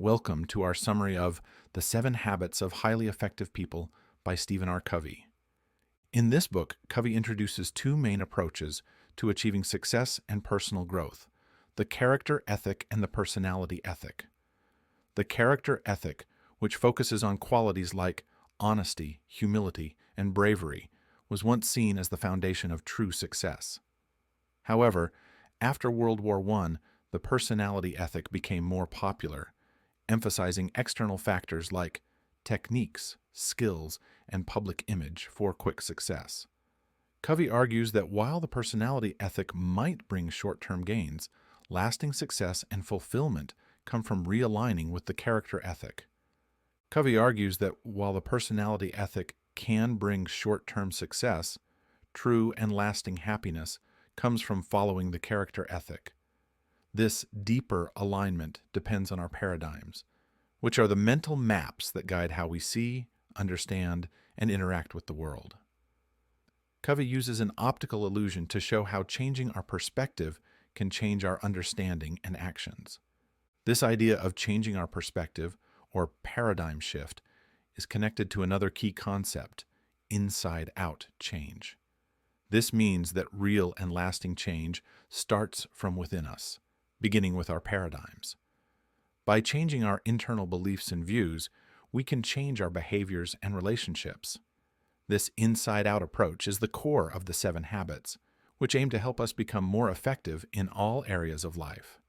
Welcome to our summary of The 7 Habits of Highly Effective People by Stephen R. Covey. In this book, Covey introduces two main approaches to achieving success and personal growth: the character ethic and the personality ethic. The character ethic, which focuses on qualities like honesty, humility, and bravery, was once seen as the foundation of true success. However, after World War I, the personality ethic became more popular, emphasizing external factors like techniques, skills, and public image for quick success. Covey argues that while the personality ethic might bring short-term gains, lasting success and fulfillment come from realigning with the character ethic. Covey argues that while the personality ethic can bring short-term success, true and lasting happiness comes from following the character ethic. This deeper alignment depends on our paradigms, which are the mental maps that guide how we see, understand, and interact with the world. Covey uses an optical illusion to show how changing our perspective can change our understanding and actions. This idea of changing our perspective, or paradigm shift, is connected to another key concept: inside-out change. This means that real and lasting change starts from within us, beginning with our paradigms. By changing our internal beliefs and views, we can change our behaviors and relationships. This inside-out approach is the core of the 7 habits, which aim to help us become more effective in all areas of life.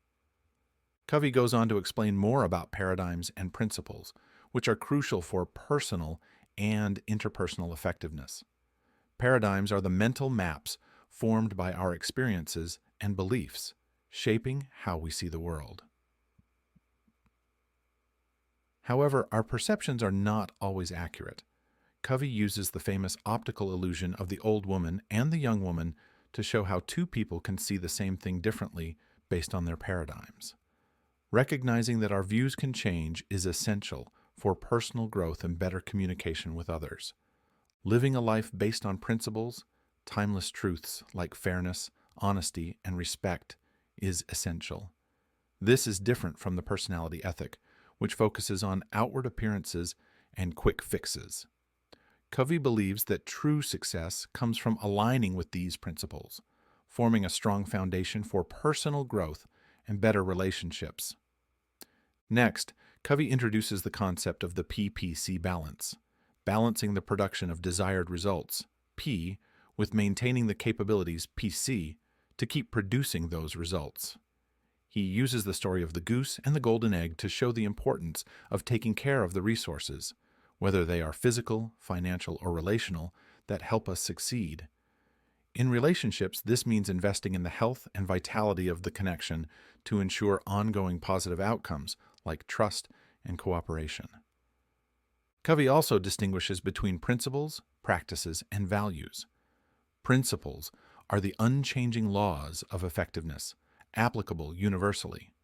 Covey goes on to explain more about paradigms and principles, which are crucial for personal and interpersonal effectiveness. Paradigms are the mental maps formed by our experiences and beliefs, shaping how we see the world. However, our perceptions are not always accurate. Covey uses the famous optical illusion of the old woman and the young woman to show how two people can see the same thing differently based on their paradigms. Recognizing that our views can change is essential for personal growth and better communication with others. Living a life based on principles, timeless truths like fairness, honesty, and respect is essential. This is different from the personality ethic, which focuses on outward appearances and quick fixes. Covey believes that true success comes from aligning with these principles, forming a strong foundation for personal growth and better relationships. Next, Covey introduces the concept of the PPC balance, balancing the production of desired results, P, with maintaining the capabilities, PC, to keep producing those results. He uses the story of the goose and the golden egg to show the importance of taking care of the resources, whether they are physical, financial, or relational, that help us succeed. In relationships, this means investing in the health and vitality of the connection to ensure ongoing positive outcomes like trust and cooperation. Covey also distinguishes between principles, practices, and values. Principles are the unchanging laws of effectiveness, applicable universally.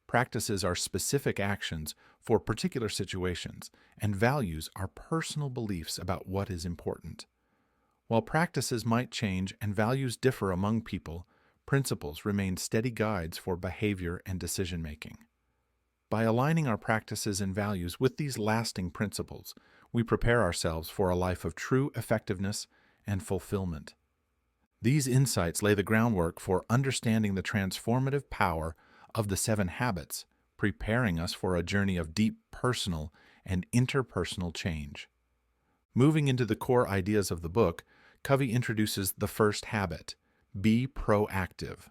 Practices are specific actions for particular situations, and values are personal beliefs about what is important. While practices might change and values differ among people, principles remain steady guides for behavior and decision-making. By aligning our practices and values with these lasting principles, we prepare ourselves for a life of true effectiveness and fulfillment. These insights lay the groundwork for understanding the transformative power of the 7 habits, preparing us for a journey of deep personal and interpersonal change. Moving into the core ideas of the book, Covey introduces the first habit: be proactive.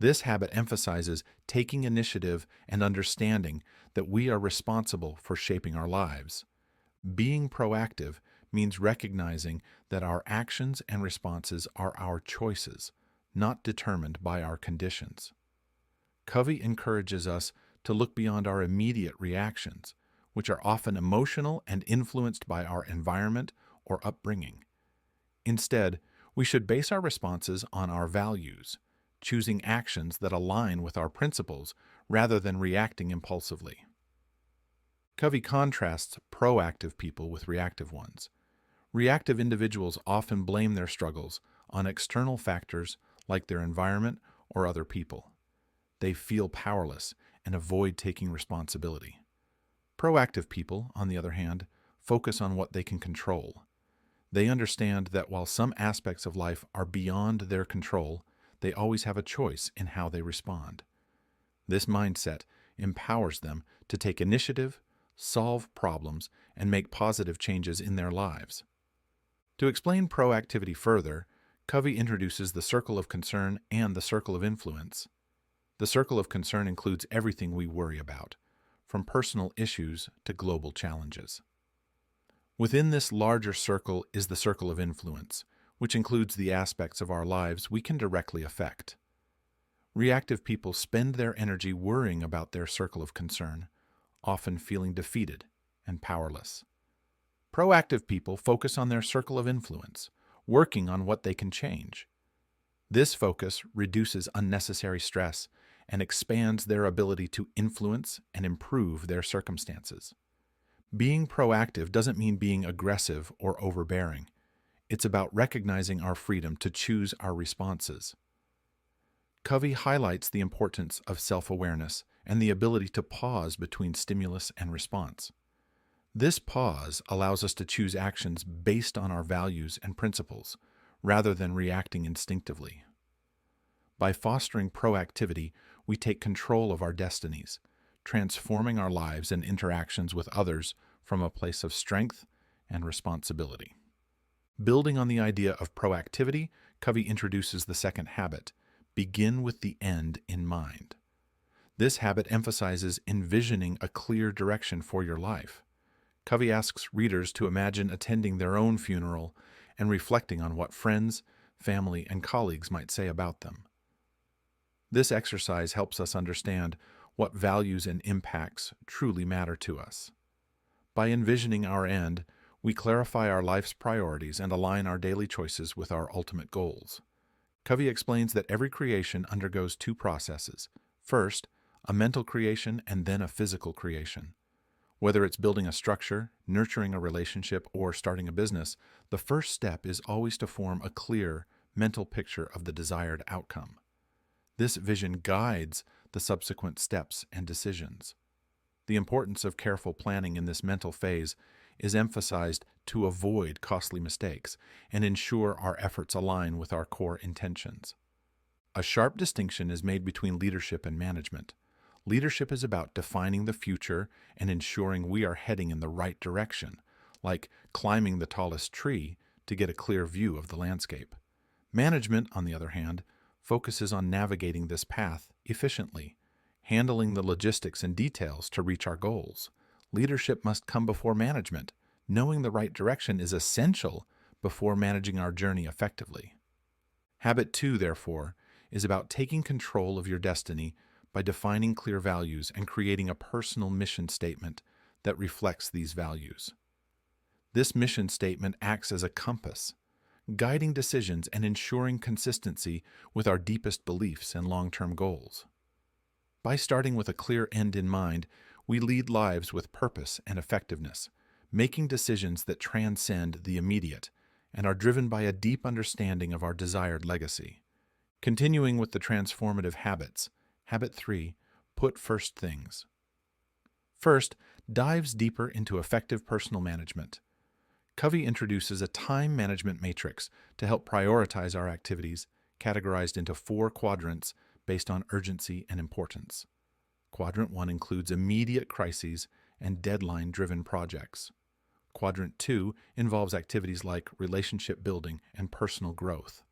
This habit emphasizes taking initiative and understanding that we are responsible for shaping our lives. Being proactive means recognizing that our actions and responses are our choices, not determined by our conditions. Covey encourages us to look beyond our immediate reactions, which are often emotional and influenced by our environment or upbringing. Instead, we should base our responses on our values, choosing actions that align with our principles rather than reacting impulsively. Covey contrasts proactive people with reactive ones. Reactive individuals often blame their struggles on external factors like their environment or other people. They feel powerless and avoid taking responsibility. Proactive people, on the other hand, focus on what they can control. They understand that while some aspects of life are beyond their control, they always have a choice in how they respond. This mindset empowers them to take initiative, solve problems, and make positive changes in their lives. To explain proactivity further, Covey introduces the circle of concern and the circle of influence. The circle of concern includes everything we worry about, from personal issues to global challenges. Within this larger circle is the circle of influence, which includes the aspects of our lives we can directly affect. Reactive people spend their energy worrying about their circle of concern, often feeling defeated and powerless. Proactive people focus on their circle of influence, working on what they can change. This focus reduces unnecessary stress and expands their ability to influence and improve their circumstances. Being proactive doesn't mean being aggressive or overbearing. It's about recognizing our freedom to choose our responses. Covey highlights the importance of self-awareness and the ability to pause between stimulus and response. This pause allows us to choose actions based on our values and principles, rather than reacting instinctively. By fostering proactivity, we take control of our destinies, transforming our lives and interactions with others from a place of strength and responsibility. Building on the idea of proactivity, Covey introduces the second habit: begin with the end in mind. This habit emphasizes envisioning a clear direction for your life. Covey asks readers to imagine attending their own funeral and reflecting on what friends, family, and colleagues might say about them. This exercise helps us understand what values and impacts truly matter to us. By envisioning our end, we clarify our life's priorities and align our daily choices with our ultimate goals. Covey explains that every creation undergoes two processes. First, a mental creation and then a physical creation. Whether it's building a structure, nurturing a relationship, or starting a business, the first step is always to form a clear mental picture of the desired outcome. This vision guides the subsequent steps and decisions. The importance of careful planning in this mental phase is emphasized to avoid costly mistakes and ensure our efforts align with our core intentions. A sharp distinction is made between leadership and management. Leadership is about defining the future and ensuring we are heading in the right direction, like climbing the tallest tree to get a clear view of the landscape. Management, on the other hand, focuses on navigating this path efficiently, handling the logistics and details to reach our goals. Leadership must come before management. Knowing the right direction is essential before managing our journey effectively. Habit 2, therefore, is about taking control of your destiny by defining clear values and creating a personal mission statement that reflects these values. This mission statement acts as a compass, guiding decisions and ensuring consistency with our deepest beliefs and long-term goals. By starting with a clear end in mind, we lead lives with purpose and effectiveness, making decisions that transcend the immediate and are driven by a deep understanding of our desired legacy. Continuing with the transformative habits, Habit 3, put first things. First, dives deeper into effective personal management. Covey introduces a time management matrix to help prioritize our activities, categorized into 4 quadrants based on urgency and importance. Quadrant 1 includes immediate crises and deadline-driven projects. Quadrant 2 involves activities like relationship building and personal growth.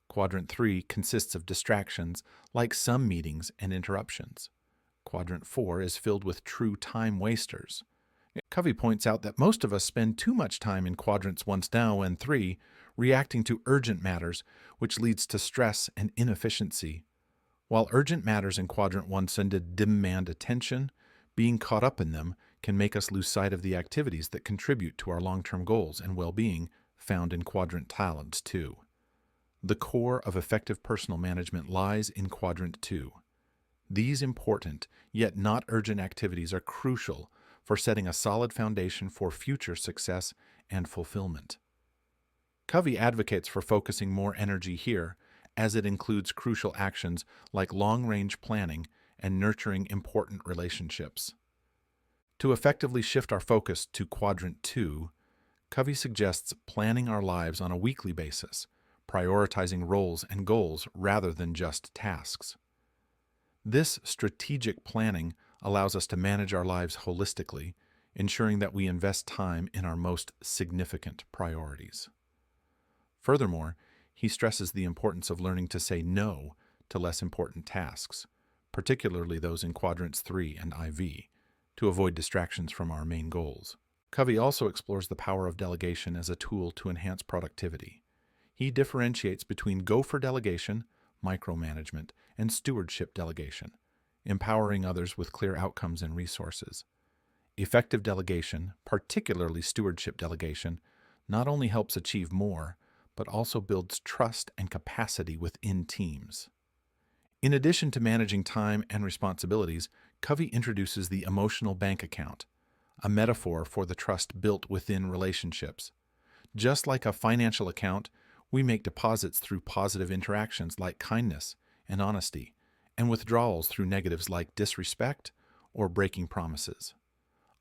Quadrant 3 consists of distractions like some meetings and interruptions. Quadrant 4 is filled with true time wasters. Covey points out that most of us spend too much time in quadrants 1 now and 3, reacting to urgent matters, which leads to stress and inefficiency. While urgent matters in quadrant 1 tend to demand attention, being caught up in them can make us lose sight of the activities that contribute to our long-term goals and well-being found in quadrant talents 2. The core of effective personal management lies in quadrant 2. These important, yet not urgent activities are crucial for setting a solid foundation for future success and fulfillment. Covey advocates for focusing more energy here, as it includes crucial actions like long-range planning and nurturing important relationships. To effectively shift our focus to Quadrant 2, Covey suggests planning our lives on a weekly basis, prioritizing roles and goals rather than just tasks. This strategic planning allows us to manage our lives holistically, ensuring that we invest time in our most significant priorities. Furthermore, he stresses the importance of learning to say no to less important tasks, particularly those in Quadrants 3 and IV, to avoid distractions from our main goals. Covey also explores the power of delegation as a tool to enhance productivity. He differentiates between gopher delegation, micromanagement, and stewardship delegation, empowering others with clear outcomes and resources. Effective delegation, particularly stewardship delegation, not only helps achieve more, but also builds trust and capacity within teams. In addition to managing time and responsibilities, Covey introduces the emotional bank account, a metaphor for the trust built within relationships. Just like a financial account, we make deposits through positive interactions like kindness and honesty, and withdrawals through negatives like disrespect or breaking promises.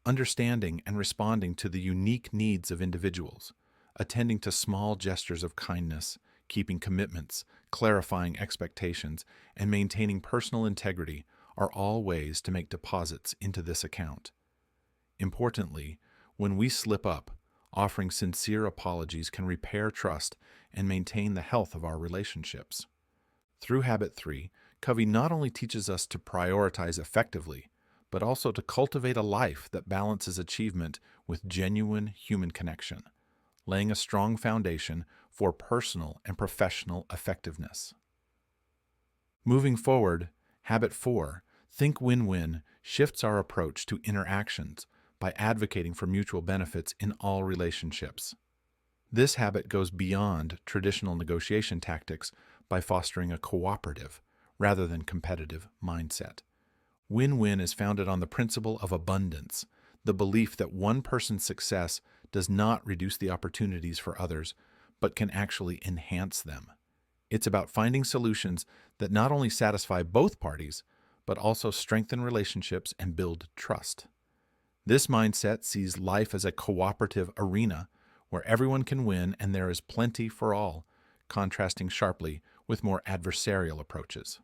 Understanding and responding to the unique needs of individuals, attending to small gestures of kindness, keeping commitments, clarifying expectations, and maintaining personal integrity are all ways to make deposits into this account. Importantly, when we slip up, offering sincere apologies can repair trust and maintain the health of our relationships. Through Habit 3, Covey not only teaches us to prioritize effectively, but also to cultivate a life that balances achievement with genuine human connection, laying a strong foundation for personal and professional effectiveness. Moving forward, Habit 4, Think Win-Win, shifts our approach to interactions by advocating for mutual benefits in all relationships. This habit goes beyond traditional negotiation tactics by fostering a cooperative, rather than competitive, mindset. Win-win is founded on the principle of abundance, the belief that one person's success does not reduce the opportunities for others, but can actually enhance them. It's about finding solutions that not only satisfy both parties, but also strengthen relationships and build trust. This mindset sees life as a cooperative arena where everyone can win and there is plenty for all, contrasting sharply with more adversarial approaches.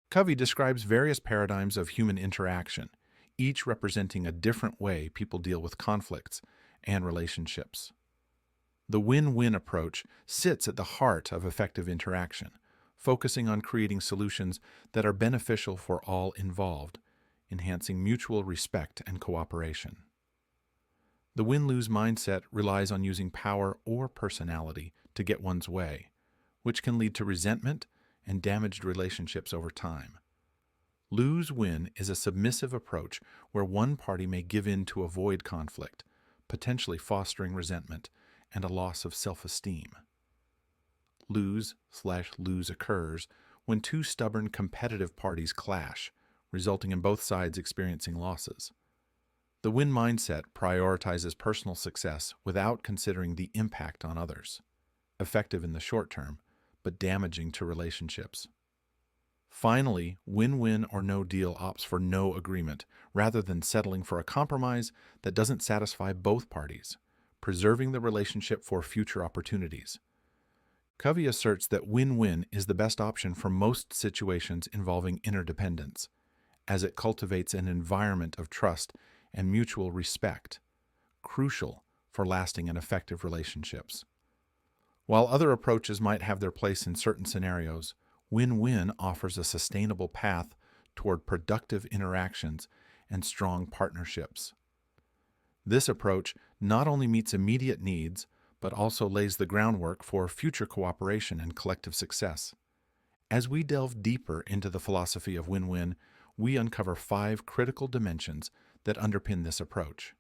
Covey describes various paradigms of human interaction, each representing a different way people deal with conflicts and relationships. The win-win approach sits at the heart of effective interaction, focusing on creating solutions that are beneficial for all involved, enhancing mutual respect and cooperation. The win-lose mindset relies on using power or personality to get one's way, which can lead to resentment and damaged relationships over time. Lose-win is a submissive approach where one party may give in to avoid conflict, potentially fostering resentment and a loss of self-esteem. Lose/lose occurs when two stubborn competitive parties clash, resulting in both sides experiencing losses. The win mindset prioritizes personal success without considering the impact on others, effective in the short term, but damaging to relationships. Finally, win-win or no deal opts for no agreement, rather than settling for a compromise that doesn't satisfy both parties, preserving the relationship for future opportunities. Covey asserts that win-win is the best option for most situations involving interdependence, as it cultivates an environment of trust and mutual respect, crucial for lasting and effective relationships. While other approaches might have their place in certain scenarios, win-win offers a sustainable path toward productive interactions and strong partnerships. This approach not only meets immediate needs, but also lays the groundwork for future cooperation and collective success. As we delve deeper into the philosophy of win-win, we uncover 5 critical dimensions that underpin this approach,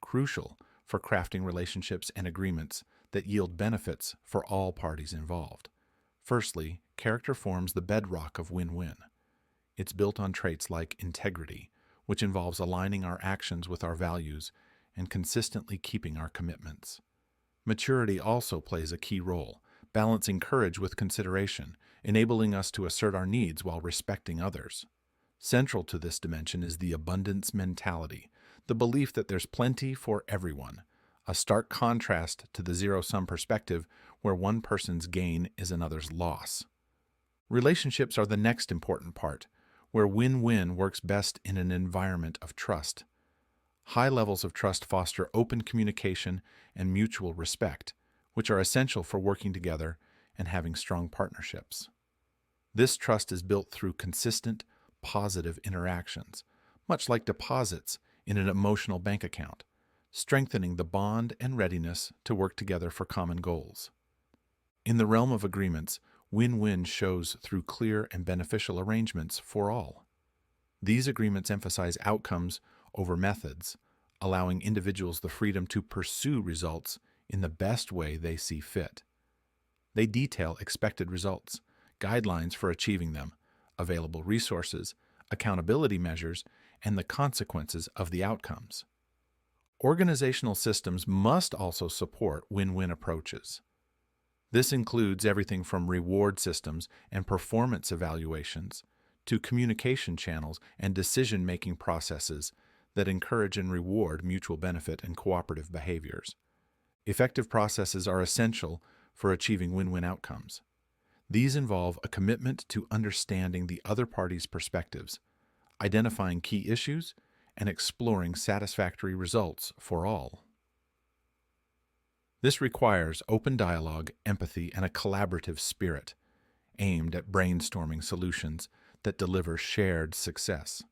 crucial for crafting relationships and agreements that yield benefits for all parties involved. Firstly, character forms the bedrock of win-win. It's built on traits like integrity, which involves aligning our actions with our values and consistently keeping our commitments. Maturity also plays a key role, balancing courage with consideration, enabling us to assert our needs while respecting others. Central to this dimension is the abundance mentality, the belief that there's plenty for everyone, a stark contrast to the zero-sum perspective where one person's gain is another's loss. Relationships are the next important part, where win-win works best in an environment of trust. High levels of trust foster open communication and mutual respect, which are essential for working together and having strong partnerships. This trust is built through consistent, positive interactions, much like deposits in an emotional bank account, strengthening the bond and readiness to work together for common goals. In the realm of agreements, win-win shows through clear and beneficial arrangements for all. These agreements emphasize outcomes over methods, allowing individuals the freedom to pursue results in the best way they see fit. They detail expected results, guidelines for achieving them, available resources, accountability measures, and the consequences of the outcomes. Organizational systems must also support win-win approaches. This includes everything from reward systems and performance evaluations to communication channels and decision-making processes that encourage and reward mutual benefit and cooperative behaviors. Effective processes are essential for achieving win-win outcomes. These involve a commitment to understanding the other party's perspectives, identifying key issues, and exploring satisfactory results for all. This requires open dialogue, empathy, and a collaborative spirit, aimed at brainstorming solutions that deliver shared success.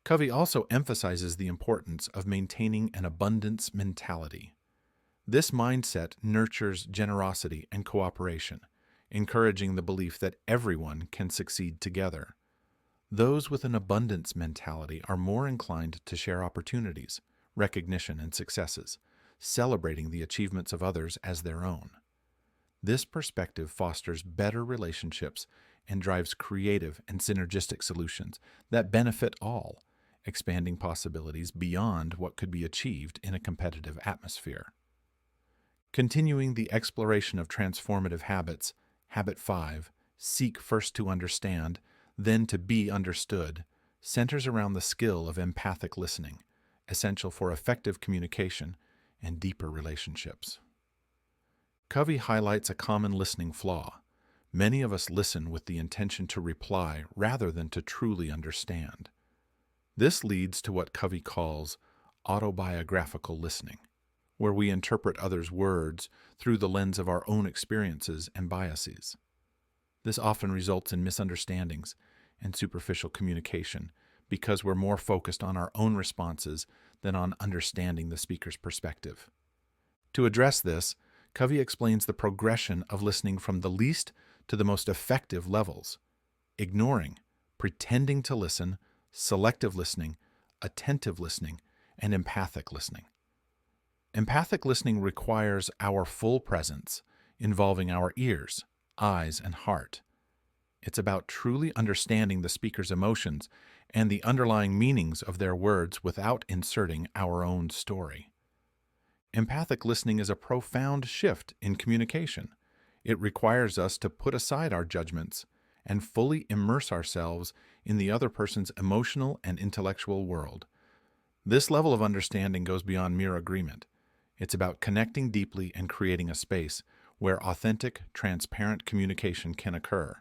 Covey also emphasizes the importance of maintaining an abundance mentality. This mindset nurtures generosity and cooperation, encouraging the belief that everyone can succeed together. Those with an abundance mentality are more inclined to share opportunities, recognition, and successes, celebrating the achievements of others as their own. This perspective fosters better relationships and drives creative and synergistic solutions that benefit all, expanding possibilities beyond what could be achieved in a competitive atmosphere. Continuing the exploration of transformative habits, Habit 5, Seek first to understand, then to be understood, centers around the skill of empathic listening, essential for effective communication and deeper relationships. Covey highlights a common listening flaw. Many of us listen with the intention to reply rather than to truly understand. This leads to what Covey calls autobiographical listening, where we interpret others' words through the lens of our own experiences and biases. This often results in misunderstandings and superficial communication because we're more focused on our own responses than on understanding the speaker's perspective. To address this, Covey explains the progression of listening from the least to the most effective levels: ignoring, pretending to listen, selective listening, attentive listening, and empathic listening. Empathic listening requires our full presence, involving our ears, eyes, and heart. It's about truly understanding the speaker's emotions and the underlying meanings of their words without inserting our own story. Empathic listening is a profound shift in communication. It requires us to put aside our judgments and fully immerse ourselves in the other person's emotional and intellectual world. This level of understanding goes beyond mere agreement. It's about connecting deeply and creating a space where authentic, transparent communication can occur.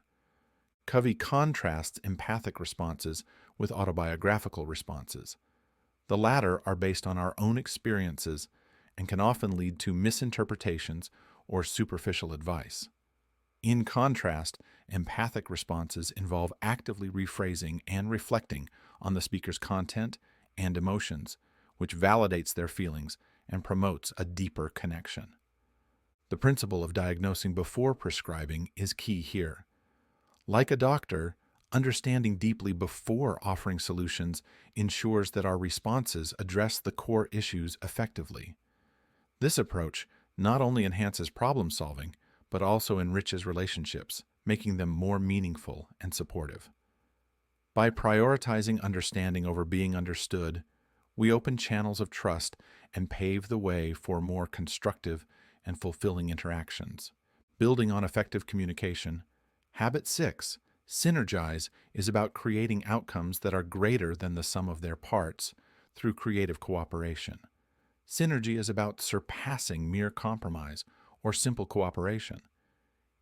Covey contrasts empathic responses with autobiographical responses. The latter are based on our own experiences and can often lead to misinterpretations or superficial advice. In contrast, empathic responses involve actively rephrasing and reflecting on the speaker's content and emotions, which validates their feelings and promotes a deeper connection. The principle of diagnosing before prescribing is key here. Like a doctor, understanding deeply before offering solutions ensures that our responses address the core issues effectively. This approach not only enhances problem solving, but also enriches relationships, making them more meaningful and supportive. By prioritizing understanding over being understood, we open channels of trust and pave the way for more constructive and fulfilling interactions. Building on effective communication, Habit 6, Synergize is about creating outcomes that are greater than the sum of their parts through creative cooperation. Synergy is about surpassing mere compromise or simple cooperation.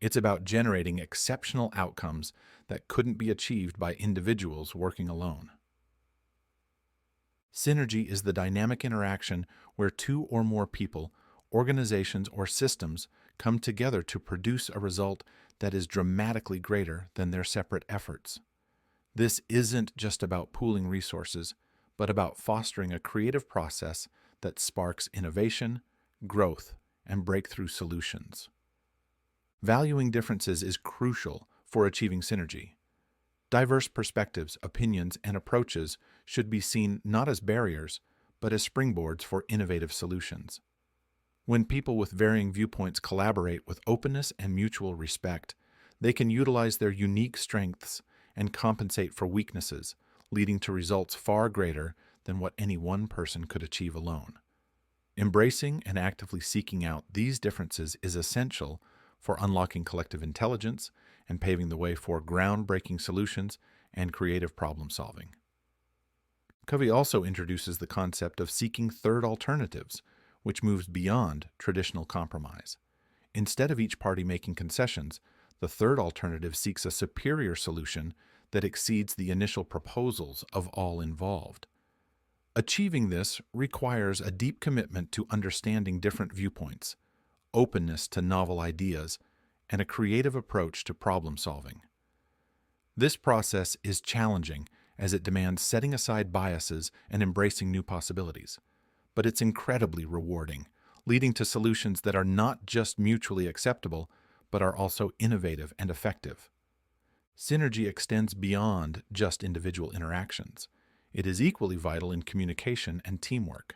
It's about generating exceptional outcomes that couldn't be achieved by individuals working alone. Synergy is the dynamic interaction where two or more people, organizations, or systems come together to produce a result that is dramatically greater than their separate efforts. This isn't just about pooling resources, but about fostering a creative process that sparks innovation, growth, and breakthrough solutions. Valuing differences is crucial for achieving synergy. Diverse perspectives, opinions, and approaches should be seen not as barriers, but as springboards for innovative solutions. When people with varying viewpoints collaborate with openness and mutual respect, they can utilize their unique strengths and compensate for weaknesses, leading to results far greater than what any one person could achieve alone. Embracing and actively seeking out these differences is essential for unlocking collective intelligence and paving the way for groundbreaking solutions and creative problem solving. Covey also introduces the concept of seeking third alternatives, which moves beyond traditional compromise. Instead of each party making concessions, the third alternative seeks a superior solution that exceeds the initial proposals of all involved. Achieving this requires a deep commitment to understanding different viewpoints, openness to novel ideas, and a creative approach to problem solving. This process is challenging as it demands setting aside biases and embracing new possibilities, but it's incredibly rewarding, leading to solutions that are not just mutually acceptable, but are also innovative and effective. Synergy extends beyond just individual interactions. It is equally vital in communication and teamwork.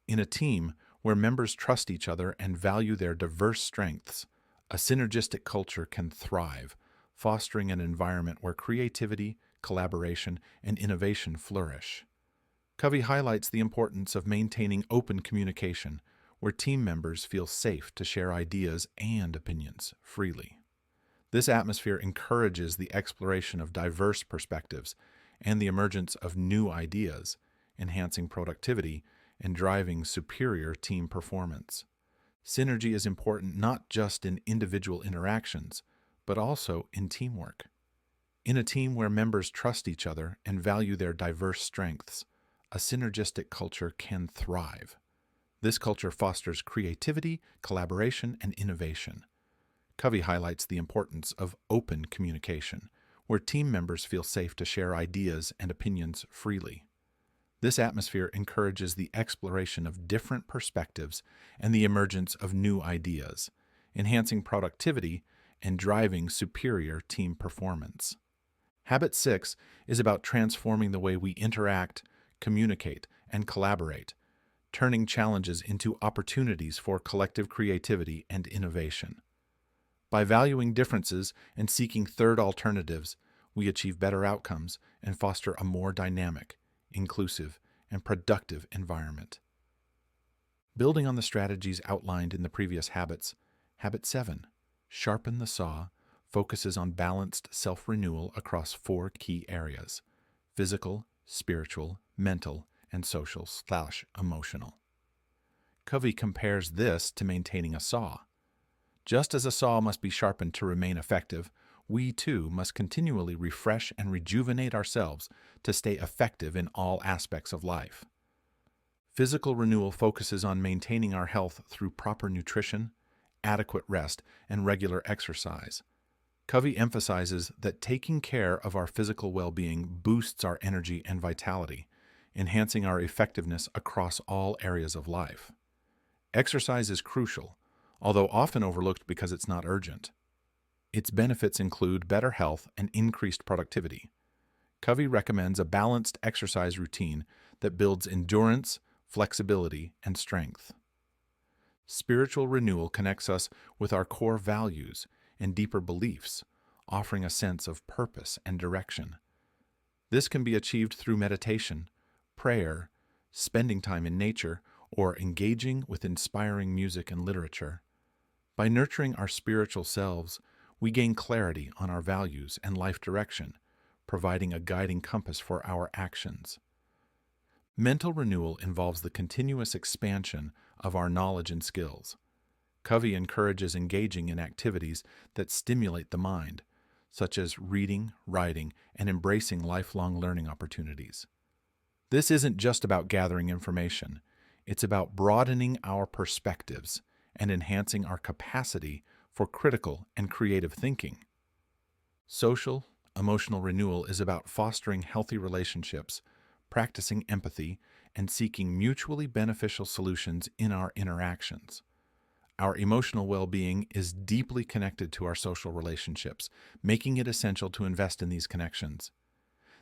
In a team where members trust each other and value their diverse strengths, a synergistic culture can thrive, fostering an environment where creativity, collaboration, and innovation flourish. Covey highlights the importance of maintaining open communication, where team members feel safe to share ideas and opinions freely. This atmosphere encourages the exploration of diverse perspectives and the emergence of new ideas, enhancing productivity and driving superior team performance. Synergy is important not just in individual interactions, but also in teamwork. In a team where members trust each other and value their diverse strengths, a synergistic culture can thrive. This culture fosters creativity, collaboration, and innovation. Covey highlights the importance of open communication, where team members feel safe to share ideas and opinions freely. This atmosphere encourages the exploration of different perspectives and the emergence of new ideas, enhancing productivity and driving superior team performance. Habit 6 is about transforming the way we interact, communicate, and collaborate, turning challenges into opportunities for collective creativity and innovation. By valuing differences and seeking third alternatives, we achieve better outcomes and foster a more dynamic, inclusive, and productive environment. Building on the strategies outlined in the previous habits, Habit 7, Sharpen the Saw, focuses on balanced self-renewal across 4 key areas: physical, spiritual, mental, and social/emotional. Covey compares this to maintaining a saw. Just as a saw must be sharpened to remain effective, we too must continually refresh and rejuvenate ourselves to stay effective in all aspects of life. Physical renewal focuses on maintaining our health through proper nutrition, adequate rest, and regular exercise. Covey emphasizes that taking care of our physical well-being boosts our energy and vitality, enhancing our effectiveness across all areas of life. Exercise is crucial, although often overlooked because it's not urgent. Its benefits include better health and increased productivity. Covey recommends a balanced exercise routine that builds endurance, flexibility, and strength. Spiritual renewal connects us with our core values and deeper beliefs, offering a sense of purpose and direction. This can be achieved through meditation, prayer, spending time in nature, or engaging with inspiring music and literature. By nurturing our spiritual selves, We gain clarity on our values and life direction, providing a guiding compass for our actions. Mental renewal involves the continuous expansion of our knowledge and skills. Covey encourages engaging in activities that stimulate the mind, such as reading, writing, and embracing lifelong learning opportunities. This isn't just about gathering information. It's about broadening our perspectives and enhancing our capacity for critical and creative thinking. Social, emotional renewal is about fostering healthy relationships, practicing empathy, and seeking mutually beneficial solutions in our interactions. Our emotional well-being is deeply connected to our social relationships, making it essential to invest in these connections.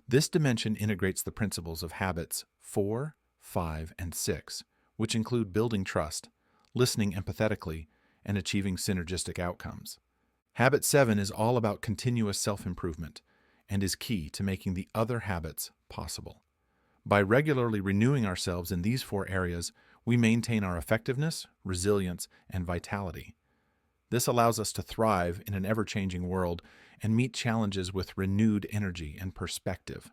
This dimension integrates the principles of habits 4, 5, and 6, which include building trust, listening empathetically, and achieving synergistic outcomes. Habit 7 is all about continuous self-improvement and is key to making the other habits possible. By regularly renewing ourselves in these 4 areas, we maintain our effectiveness, resilience, and vitality. This allows us to thrive in an ever-changing world and meet challenges with renewed energy and perspective.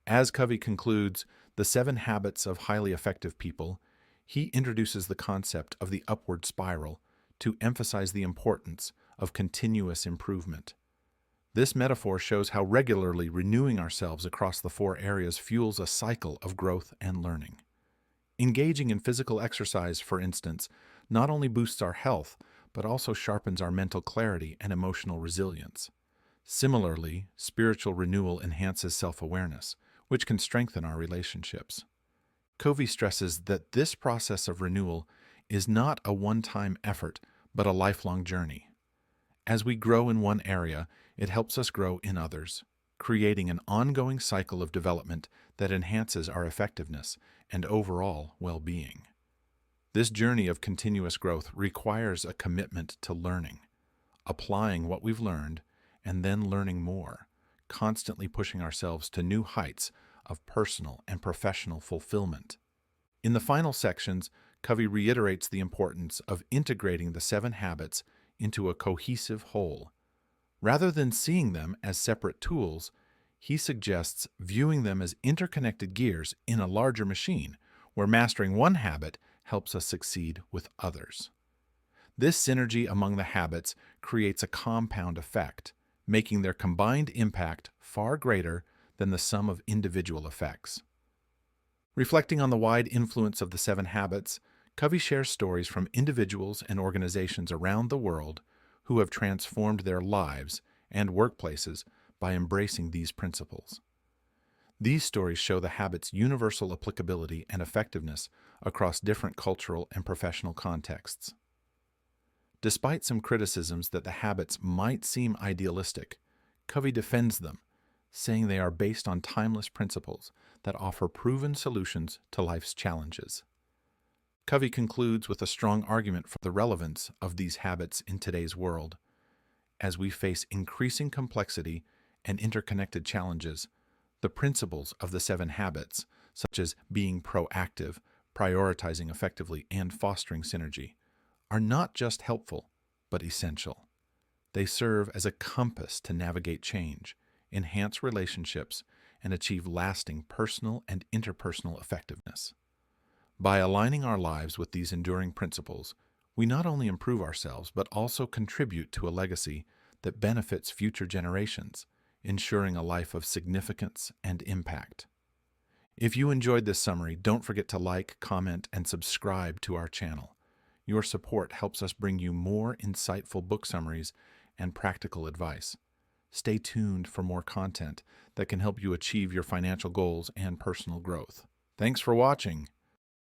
As Covey concludes the 7 habits of highly effective people, he introduces the concept of the upward spiral to emphasize the importance of continuous improvement. This metaphor shows how regularly renewing ourselves across the 4 areas fuels a cycle of growth and learning. Engaging in physical exercise, for instance, not only boosts our health, but also sharpens our mental clarity and emotional resilience. Similarly, spiritual renewal enhances self-awareness, which can strengthen our relationships. Covey stresses that this process of renewal is not a one-time effort, but a lifelong journey. As we grow in one area, it helps us grow in others, creating an ongoing cycle of development that enhances our effectiveness and overall well-being. This journey of continuous growth requires a commitment to learning, applying what we've learned, and then learning more, constantly pushing ourselves to new heights of personal and professional fulfillment. In the final sections, Covey reiterates the importance of integrating the 7 habits into a cohesive whole. Rather than seeing them as separate tools, he suggests viewing them as interconnected gears in a larger machine, where mastering one habit helps us succeed with others. This synergy among the habits creates a compound effect, making their combined impact far greater than the sum of individual effects. Reflecting on the wide influence of the 7 habits, Covey shares stories from individuals and organizations around the world who have transformed their lives and workplaces by embracing these principles. These stories show the habit's universal applicability and effectiveness across different cultural and professional contexts. Despite some criticisms that the habits might seem idealistic, Covey defends them, saying they are based on timeless principles that offer proven solutions to life's challenges. Covey concludes with a strong argument for the relevance of these habits in today's world. As we face increasing complexity and interconnected challenges, the principles of the 7 habits, such as being proactive, prioritizing effectively, and fostering synergy, are not just helpful, but essential. They serve as a compass to navigate change, enhance relationships, and achieve lasting personal and interpersonal effectiveness. By aligning our lives with these enduring principles, we not only improve ourselves, but also contribute to a legacy that benefits future generations, ensuring a life of significance and impact. If you enjoyed this summary, don't forget to like, comment, and subscribe to our channel. Your support helps us bring you more insightful book summaries and practical advice. Stay tuned for more content that can help you achieve your financial goals and personal growth. Thanks for watching,